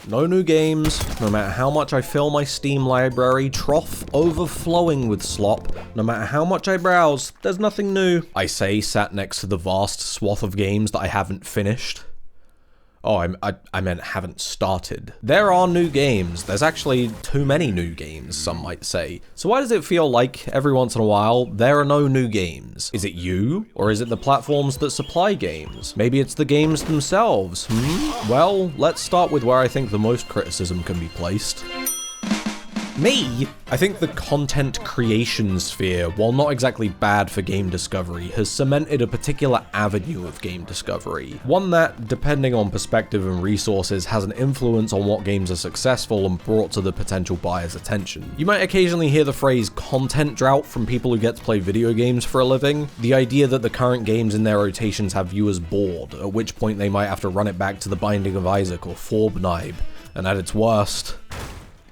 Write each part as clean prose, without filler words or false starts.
No new games, no matter how much I fill my Steam library, trough overflowing with slop. No matter how much I browse, there's nothing new. I say, sat next to the vast swath of games that I haven't finished. Oh, I meant haven't started. There are new games. There's actually too many new games, some might say. So why does it feel like, every once in a while, there are no new games? Is it you? Or is it the platforms that supply games? Maybe it's the games themselves, Well, let's start with where I think the most criticism can be placed. Me? I think the content creation sphere, while not exactly bad for game discovery, has cemented a particular avenue of game discovery. One that, depending on perspective and resources, has an influence on what games are successful and brought to the potential buyer's attention. You might occasionally hear the phrase content drought from people who get to play video games for a living. The idea that the current games in their rotations have viewers bored, at which point they might have to run it back to The Binding of Isaac or Fortnite, and at its worst,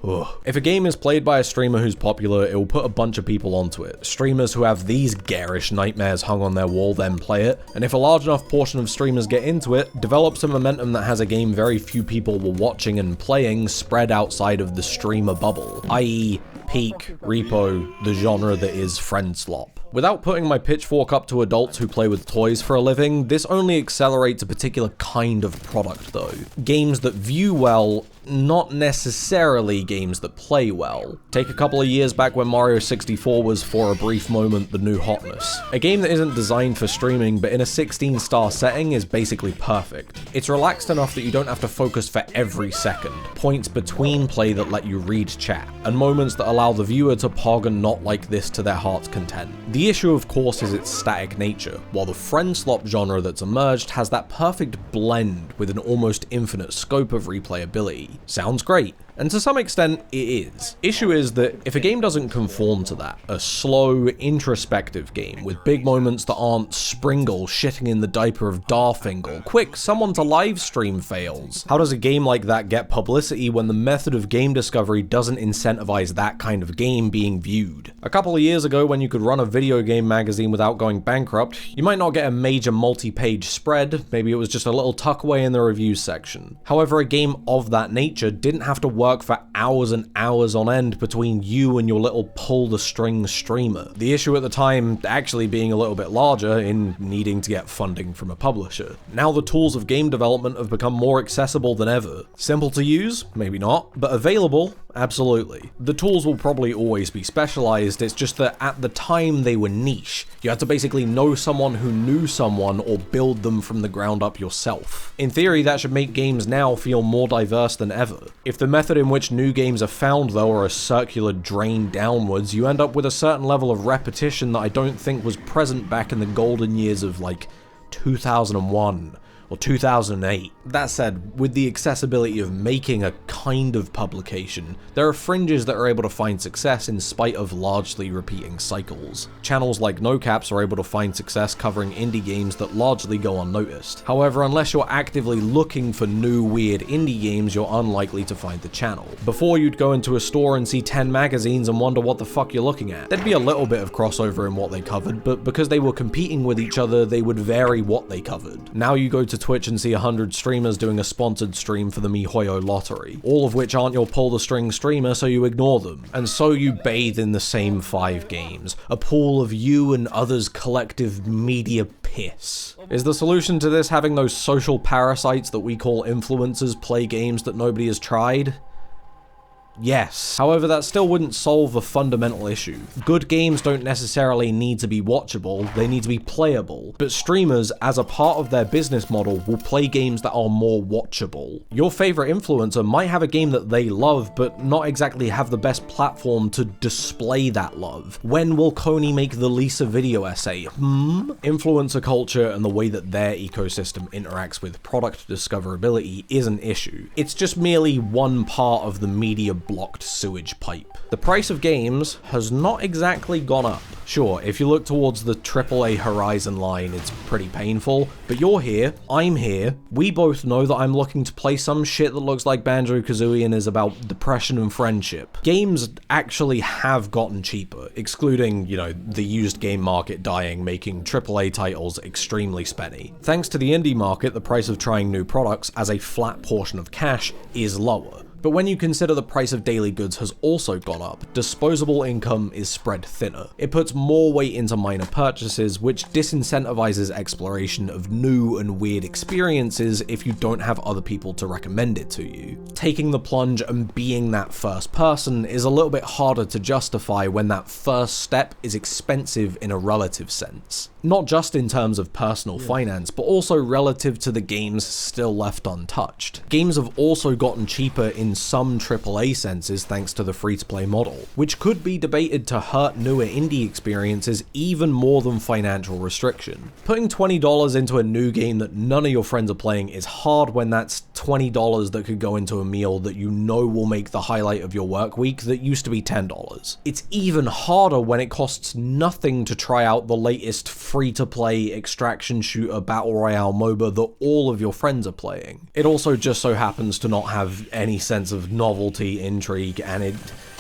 if a game is played by a streamer who's popular, it will put a bunch of people onto it. Streamers who have these garish nightmares hung on their wall then play it, and if a large enough portion of streamers get into it, develops a momentum that has a game very few people were watching and playing spread outside of the streamer bubble, i.e. peak, repo, the genre that is friend slop. Without putting my pitchfork up to adults who play with toys for a living, this only accelerates a particular kind of product though. Games that view well, not necessarily games that play well. Take a couple of years back when Mario 64 was, for a brief moment, the new hotness. A game that isn't designed for streaming, but in a 16-star setting is basically perfect. It's relaxed enough that you don't have to focus for every second, points between play that let you read chat, and moments that allow the viewer to pog and not like this to their heart's content. The issue, of course, is its static nature, while the friend slop genre that's emerged has that perfect blend with an almost infinite scope of replayability. Sounds great. And to some extent, it is. Issue is that if a game doesn't conform to that, a slow, introspective game with big moments that aren't Springle shitting in the diaper of Darfingle, quick, someone to livestream fails. How does a game like that get publicity when the method of game discovery doesn't incentivize that kind of game being viewed? A couple of years ago, when you could run a video game magazine without going bankrupt, you might not get a major multi-page spread, maybe it was just a little tuckaway in the reviews section. However, a game of that nature didn't have to work for hours and hours on end between you and your little pull-the-string streamer. The issue at the time actually being a little bit larger in needing to get funding from a publisher. Now the tools of game development have become more accessible than ever. Simple to use? Maybe not. But available? Absolutely. The tools will probably always be specialized, it's just that at the time they were niche. You had to basically know someone who knew someone or build them from the ground up yourself. In theory, that should make games now feel more diverse than ever. If the method in which new games are found, though, are a circular drain downwards, you end up with a certain level of repetition that I don't think was present back in the golden years of, like, 2001. Or 2008. That said, with the accessibility of making a kind of publication, there are fringes that are able to find success in spite of largely repeating cycles. Channels like NoCaps are able to find success covering indie games that largely go unnoticed. However, unless you're actively looking for new weird indie games, you're unlikely to find the channel. Before, you'd go into a store and see 10 magazines and wonder what the fuck you're looking at. There'd be a little bit of crossover in what they covered, but because they were competing with each other, they would vary what they covered. Now you go to Twitch and see 100 streamers doing a sponsored stream for the MiHoYo lottery, all of which aren't your pull-the-string streamer, so you ignore them. And so you bathe in the same 5 games, a pool of you and others' collective media piss. Is the solution to this having those social parasites that we call influencers play games that nobody has tried? Yes. However, that still wouldn't solve a fundamental issue. Good games don't necessarily need to be watchable, they need to be playable. But streamers, as a part of their business model, will play games that are more watchable. Your favorite influencer might have a game that they love, but not exactly have the best platform to display that love. When will Coney make the Lisa video essay? Influencer culture and the way that their ecosystem interacts with product discoverability is an issue. It's just merely one part of the media blocked sewage pipe. The price of games has not exactly gone up. Sure, if you look towards the AAA horizon line, it's pretty painful, but you're here, I'm here, we both know that I'm looking to play some shit that looks like Banjo-Kazooie and is about depression and friendship. Games actually have gotten cheaper, excluding, you know, the used game market dying, making AAA titles extremely spenny. Thanks to the indie market, the price of trying new products as a flat portion of cash is lower. But when you consider the price of daily goods has also gone up, disposable income is spread thinner. It puts more weight into minor purchases, which disincentivizes exploration of new and weird experiences if you don't have other people to recommend it to you. Taking the plunge and being that first person is a little bit harder to justify when that first step is expensive in a relative sense. Not just in terms of personal finance, but also relative to the games still left untouched. Games have also gotten cheaper in some AAA senses thanks to the free-to-play model, which could be debated to hurt newer indie experiences even more than financial restriction. Putting $20 into a new game that none of your friends are playing is hard when that's $20 that could go into a meal that you know will make the highlight of your work week that used to be $10. It's even harder when it costs nothing to try out the latest free-to-play extraction shooter battle royale MOBA that all of your friends are playing. It also just so happens to not have any sense of novelty, intrigue, and it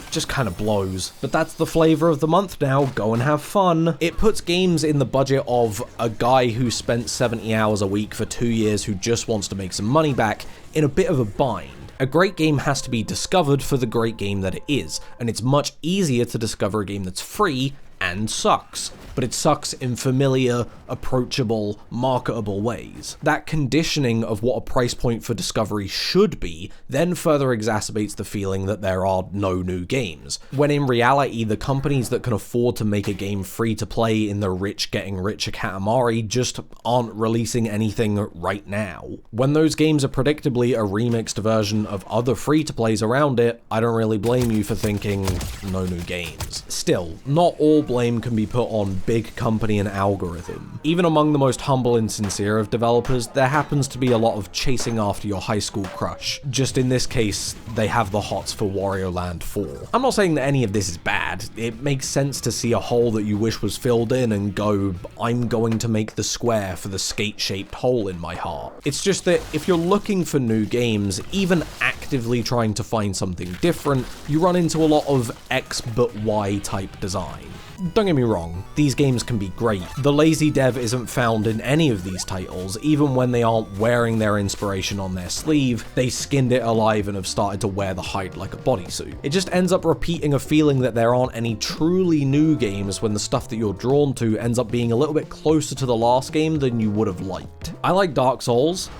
just kind of blows. But that's the flavor of the month now, go and have fun. It puts games in the budget of a guy who spent 70 hours a week for 2 years who just wants to make some money back in a bit of a bind. A great game has to be discovered for the great game that it is, and it's much easier to discover a game that's free and sucks, but it sucks in familiar, approachable, marketable ways. That conditioning of what a price point for discovery should be then further exacerbates the feeling that there are no new games, when in reality the companies that can afford to make a game free to play in the rich getting richer Katamari just aren't releasing anything right now. When those games are predictably a remixed version of other free to plays around it, I don't really blame you for thinking no new games. Still, not all blame can be put on big company and algorithm. Even among the most humble and sincere of developers, there happens to be a lot of chasing after your high school crush. Just in this case, they have the hots for Wario Land 4. I'm not saying that any of this is bad. It makes sense to see a hole that you wish was filled in and go, I'm going to make the square for the skate-shaped hole in my heart. It's just that if you're looking for new games, even actively trying to find something different, you run into a lot of X but Y type design. Don't get me wrong, these games can be great. The lazy dev isn't found in any of these titles, even when they aren't wearing their inspiration on their sleeve, they skinned it alive and have started to wear the hide like a bodysuit. It just ends up repeating a feeling that there aren't any truly new games when the stuff that you're drawn to ends up being a little bit closer to the last game than you would have liked. I like Dark Souls.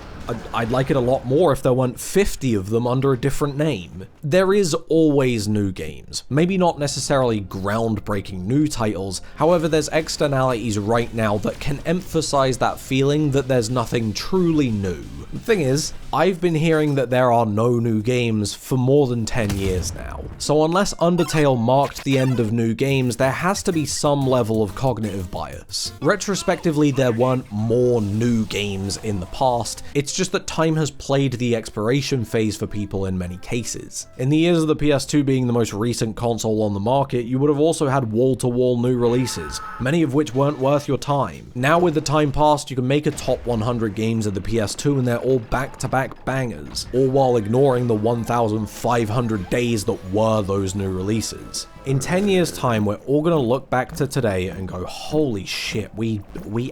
I'd like it a lot more if there weren't 50 of them under a different name. There is always new games. Maybe not necessarily groundbreaking new titles, however there's externalities right now that can emphasize that feeling that there's nothing truly new. The thing is, I've been hearing that there are no new games for more than 10 years now. So unless Undertale marked the end of new games, there has to be some level of cognitive bias. Retrospectively, there weren't more new games in the past, it's just that time has played the expiration phase for people in many cases. In the years of the PS2 being the most recent console on the market, you would have also had wall-to-wall new releases, many of which weren't worth your time. Now with the time past, you can make a top 100 games of the PS2 and they're all back-to-back bangers, all while ignoring the 1,500 days that were those new releases. In 10 years time, we're all gonna look back to today and go, holy shit, we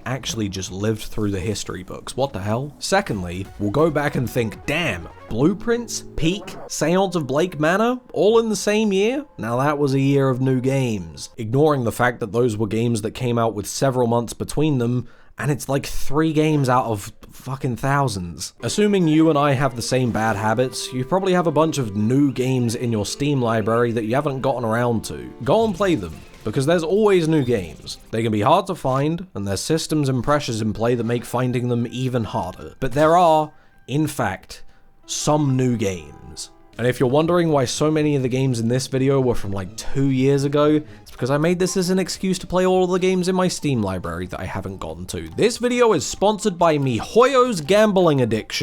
actually just lived through the history books, what the hell? Secondly, we'll go back and think, damn, Blueprints, Peak, Seance of Blake Manor, all in the same year? Now that was a year of new games. Ignoring the fact that those were games that came out with several months between them, and it's like 3 games out of fucking thousands. Assuming you and I have the same bad habits, you probably have a bunch of new games in your Steam library that you haven't gotten around to. Go and play them, because there's always new games. They can be hard to find, and there's systems and pressures in play that make finding them even harder. But there are, in fact, some new games. And if you're wondering why so many of the games in this video were from like 2 years ago, it's because I made this as an excuse to play all of the games in my Steam library that I haven't gotten to. This video is sponsored by MiHoYo's Gambling Addiction.